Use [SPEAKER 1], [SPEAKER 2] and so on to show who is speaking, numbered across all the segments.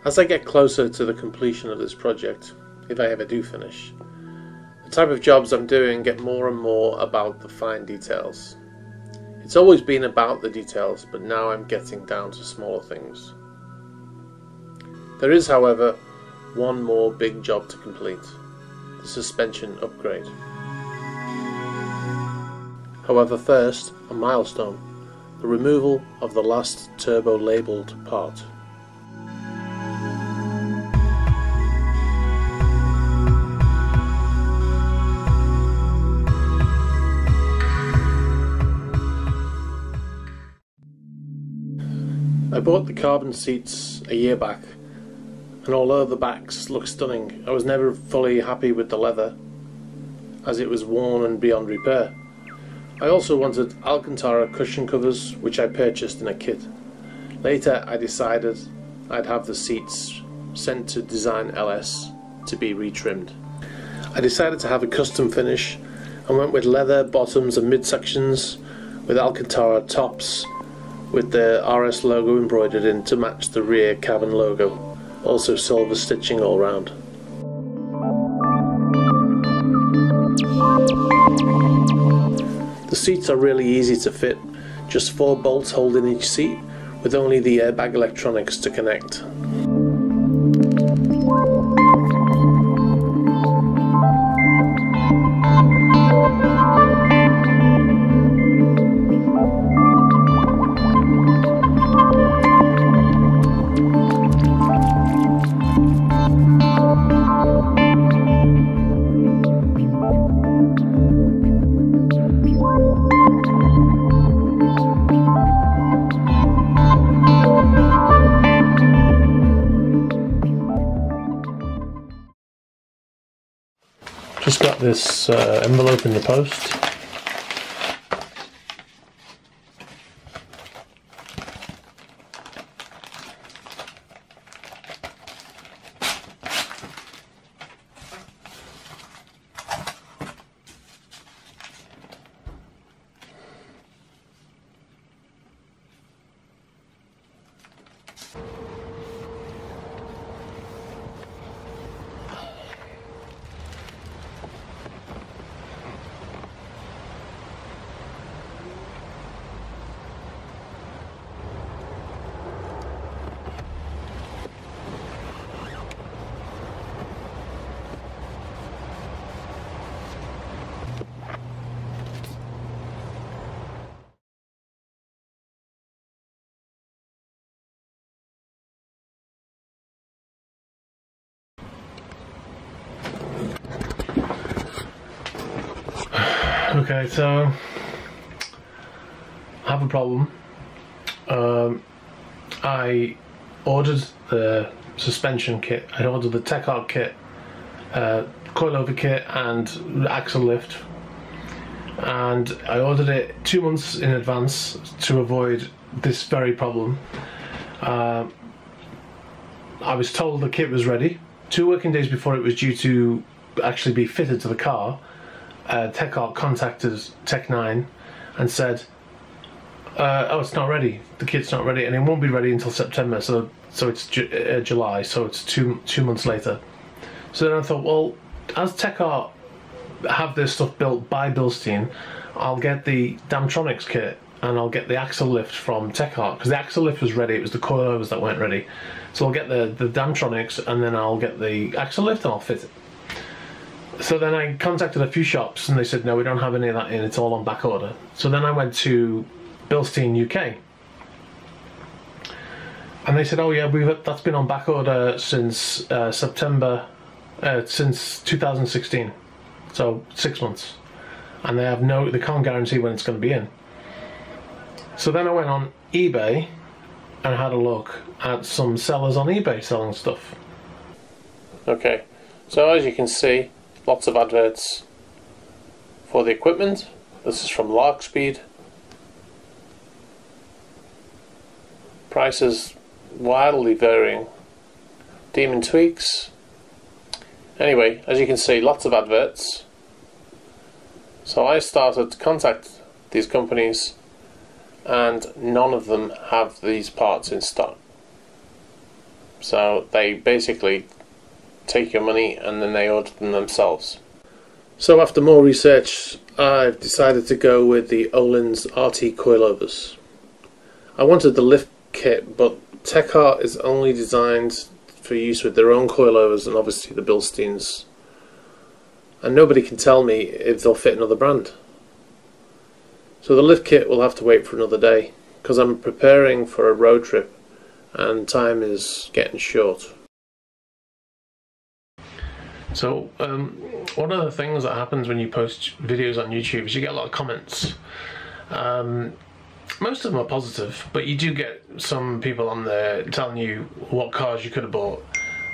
[SPEAKER 1] As I get closer to the completion of this project, if I ever do finish, the type of jobs I'm doing get more and more about the fine details. It's always been about the details, but now I'm getting down to smaller things. There is, however, one more big job to complete: the suspension upgrade. However, first, a milestone: the removal of the last turbo-labelled part. I bought the carbon seats a year back, and although the backs look stunning, I was never fully happy with the leather, as it was worn and beyond repair. I also wanted Alcantara cushion covers, which I purchased in a kit. Later I decided I'd have the seats sent to Design LS to be retrimmed. I decided to have a custom finish and went with leather bottoms and midsections with Alcantara tops with the RS logo embroidered in to match the rear cabin logo. Also silver stitching all round. The seats are really easy to fit, just 4 bolts holding each seat, with only the airbag electronics to connect. Just got this envelope in the post. Okay, so I have a problem. I ordered the suspension kit, I ordered the Tech-Art kit, coilover kit and axle lift, and I ordered it 2 months in advance to avoid this very problem. I was told the kit was ready. 2 working days before it was due to actually be fitted to the car, Tech-Art contacted Tech9 and said, oh, it's not ready, the kit's not ready, and it won't be ready until September, so it's July, so it's two months later. So then I thought, well, as Tech-Art have this stuff built by Bilstein, I'll get the Damtronics kit and I'll get the axle lift from Tech-Art, because the axle lift was ready, it was the coilovers that weren't ready. So I'll get the Damtronics and then I'll get the axle lift and I'll fit it. So then I contacted a few shops and they said, no, we don't have any of that in, it's all on back order. So then I went to Bilstein UK and they said, oh yeah, that's been on back order since September, since 2016, so 6 months, and they can't guarantee when it's going to be in. So then I went on eBay and had a look at some sellers on eBay selling stuff. Okay, so as you can see, lots of adverts for the equipment. This is from Larkspeed. Prices wildly varying. Demon Tweaks. Anyway, as you can see, lots of adverts. So I started to contact these companies and none of them have these parts in stock. So they basically take your money and then they order them themselves. So after more research, I've decided to go with the Öhlins RT coilovers. I wanted the lift kit, but Tech-Art is only designed for use with their own coilovers and obviously the Bilsteins. And nobody can tell me if they'll fit another brand. So the lift kit will have to wait for another day, because I'm preparing for a road trip and time is getting short. So one of the things that happens when you post videos on YouTube is you get a lot of comments. Most of them are positive, but you do get some people on there telling you what cars you could have bought.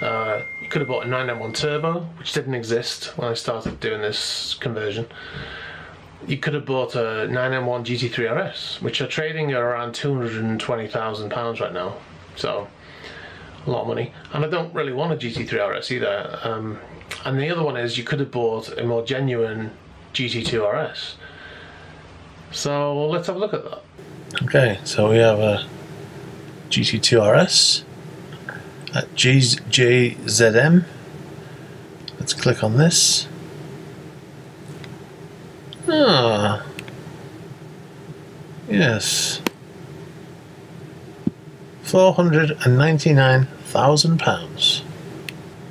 [SPEAKER 1] You could have bought a 991 Turbo, which didn't exist when I started doing this conversion. You could have bought a 991 GT2RS, which are trading at around £220,000 right now. So, a lot of money. And I don't really want a GT3RS either. And the other one is you could have bought a more genuine GT2RS. So let's have a look at that. Okay, so we have a GT2RS at JZM. Let's click on this. Ah, yes, £499,000.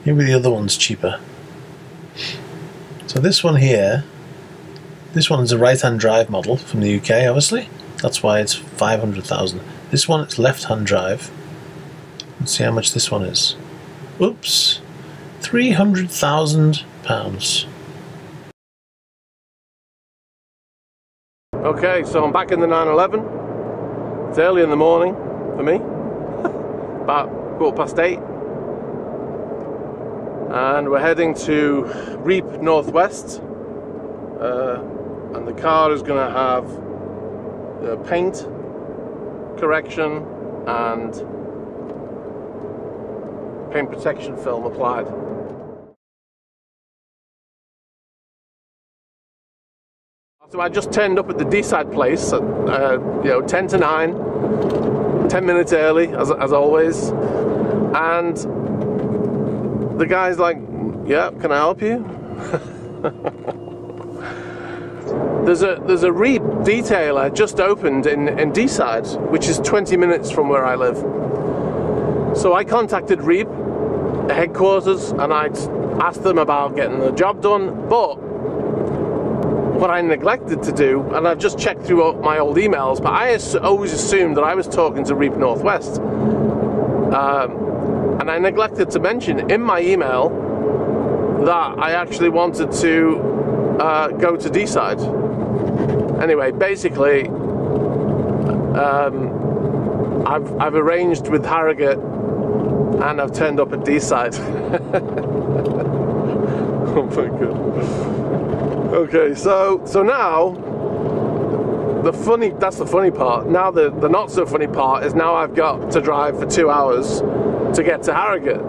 [SPEAKER 1] Maybe the other one's cheaper. So this one here, this one's a right-hand drive model from the UK, obviously. That's why it's 500,000. This one is left-hand drive. Let's see how much this one is. Oops, £300,000. Okay, so I'm back in the 911. It's early in the morning for me, about 8:15. And we're heading to Reap Northwest. And the car is going to have paint correction and paint protection film applied. So I just turned up at the D-side place at 10 to 9, 10 minutes early as always, and the guy's like, yeah, can I help you? There's a Reap detailer just opened in D-side, which is 20 minutes from where I live. So I contacted Reap headquarters and I asked them about getting the job done, but what I neglected to do, and I've just checked through my old emails, but I always assumed that I was talking to Reap Northwest. And I neglected to mention in my email that I actually wanted to go to D-side. Anyway, basically, I've arranged with Harrogate and I've turned up at D-side. Oh my god. Okay, so now that's the funny part. Now the not so funny part is now I've got to drive for 2 hours to get to Harrogate.